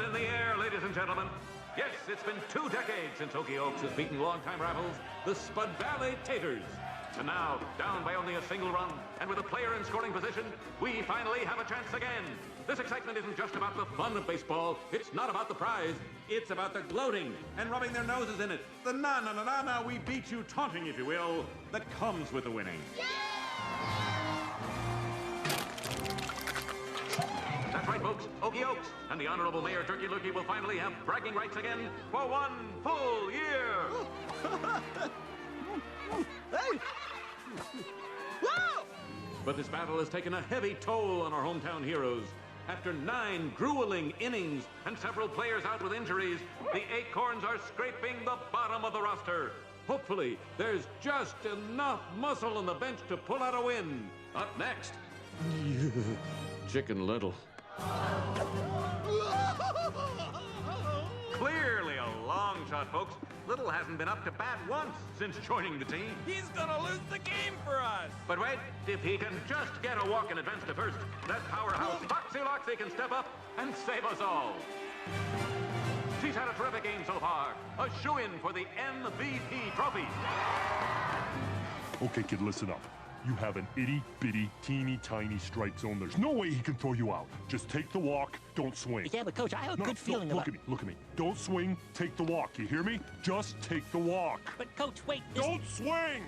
in the air, ladies and gentlemen. Yes, it's been 2 decades since Okie Oaks has beaten longtime rivals, the Spud Valley Taters. And now, down by only a single run, and with a player in scoring position, we finally have a chance again. This excitement isn't just about the fun of baseball. It's not about the prize. It's about the gloating and rubbing their noses in it. The na-na-na-na-na, we beat you taunting, if you will, that comes with the winning. That's right, folks. Okie Oaks and the Honorable Mayor Turkey Lurkey will finally have bragging rights again for 1 full year. Hey! Whoa! But this battle has taken a heavy toll on our hometown heroes. After 9 grueling innings and several players out with injuries, the Acorns are scraping the bottom of the roster. Hopefully, there's just enough muscle on the bench to pull out a win. Up next, Chicken Little. Clearly a long shot, folks. Little hasn't been up to bat once since joining the team. He's gonna lose the game for us. But wait, if he can just get a walk in advance to first, that powerhouse Foxy Loxy can step up and save us all. She's had a terrific game so far. A shoo-in for the MVP trophy. Okay, kid, listen up. You have an itty-bitty, teeny-tiny strike zone. There's no way he can throw you out. Just take the walk, don't swing. Yeah, but Coach, I have a good feeling about... Look at me. Don't swing, take the walk. You hear me? Just take the walk. But Coach, wait. Don't swing!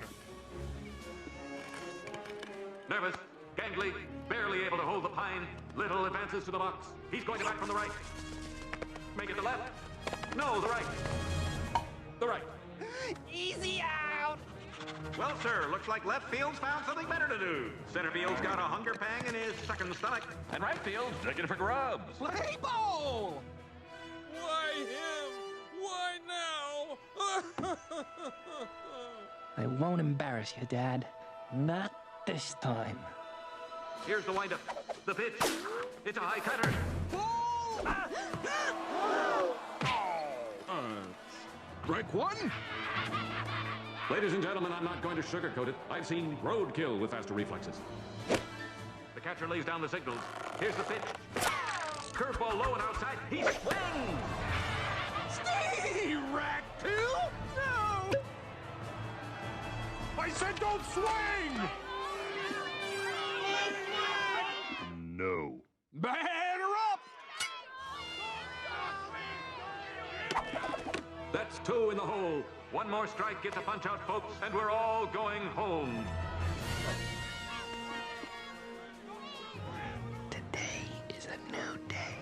Nervous, gangly, barely able to hold the pine. Little advances to the box. He's going to bat from the right. Make it the left. No, the right. The right. Easy out! Well, sir, looks like left field's found something better to do. Center field's got a hunger pang in his second stomach. And right field's looking for grubs. Play ball! Why him? Why now? I won't embarrass you, Dad. Not this time. Here's the windup. The pitch. It's a high cutter. Strike one? Ladies and gentlemen, I'm not going to sugarcoat it. I've seen roadkill with faster reflexes. The catcher lays down the signals. Here's the pitch. Curveball low and outside. He swings! Steve Rat-tail? No! I said don't swing! No. Batter up! That's 2 in the hole. One more strike gets a punch out, folks, and we're all going home. Today is a new day.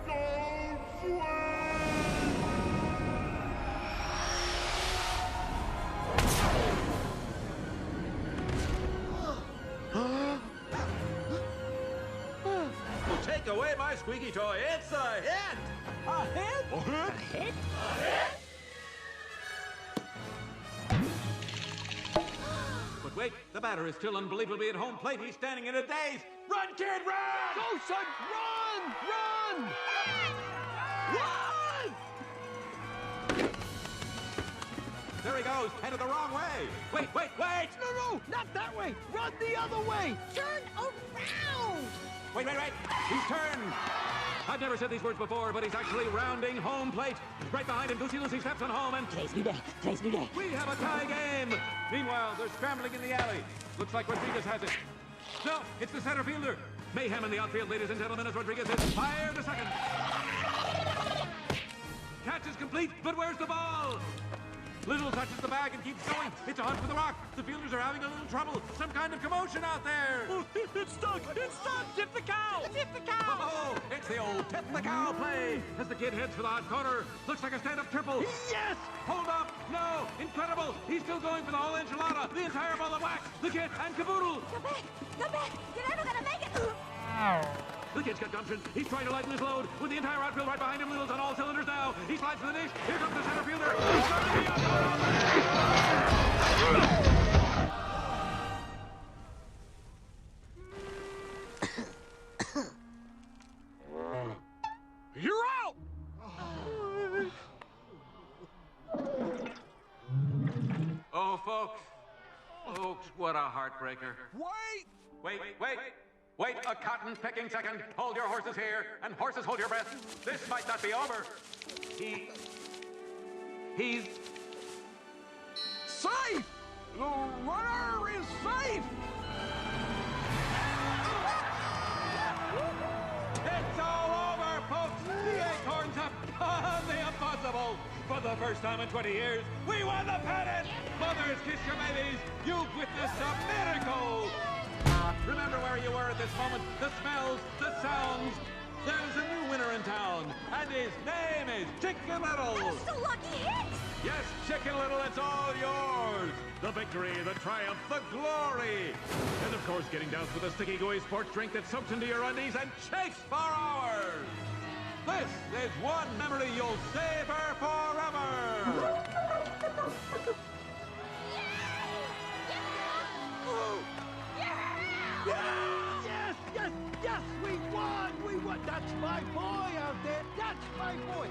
Don't swing! Take away my squeaky toy. It's a hit! A hit? A hit? A hit? But wait, the batter is still unbelievably at home plate. He's standing in a daze. Run, kid, run! Go, son! Run! Run! Run! There he goes, headed the wrong way. Wait! No, not that way! Run the other way! Turn around! Wait! He's turned! I've never said these words before, but he's actually rounding home plate. Right behind him, Goosey Loosey steps on home, and Today's new day. Today's new day. we have a tie game! Meanwhile, they're scrambling in the alley. Looks like Rodriguez has it. No, it's the center fielder. Mayhem in the outfield, ladies and gentlemen, as Rodriguez is fired to second. Catch is complete, but where's the ball? Little touches the bag and keeps going. It's a hunt for the rock. The fielders are having a little trouble. Some kind of commotion out there. Oh, it's stuck! It's stuck! Tip the cow! Tip the cow! Oh, it's the old tip the cow play. As the kid heads for the hot corner. Looks like a stand-up triple. Yes! Hold up. No. Incredible. He's still going for the whole enchilada. The entire ball of wax. The kid and caboodle. Go back! Go back! You're never gonna make it! The kid's got gumption. He's trying to lighten his load. With the entire outfield right behind him, Little's on all cylinders now. He slides to the dish. Here comes the center fielder. He's starting the You're out! Oh, folks. Folks, heartbreaker. Wait! Wait a cotton-picking second. Hold your horses here, and horses hold your breath. This might not be over. He's... Safe! The runner is safe! It's all over, folks! The Acorns have done the impossible! For the first time in 20 years, we won the pennant! Mothers, kiss your babies! You've witnessed a miracle! Remember where you were at this moment, the smells, the sounds. There's a new winner in town, and his name is Chicken Little! I'm so lucky hit! Yes, Chicken Little, it's all yours! The victory, the triumph, the glory! And of course, getting doused with a sticky gooey sports drink that soaks into your undies and chased for hours! This is one memory you'll savor forever! Yes, we won! We won! That's my boy out there! That's my boy!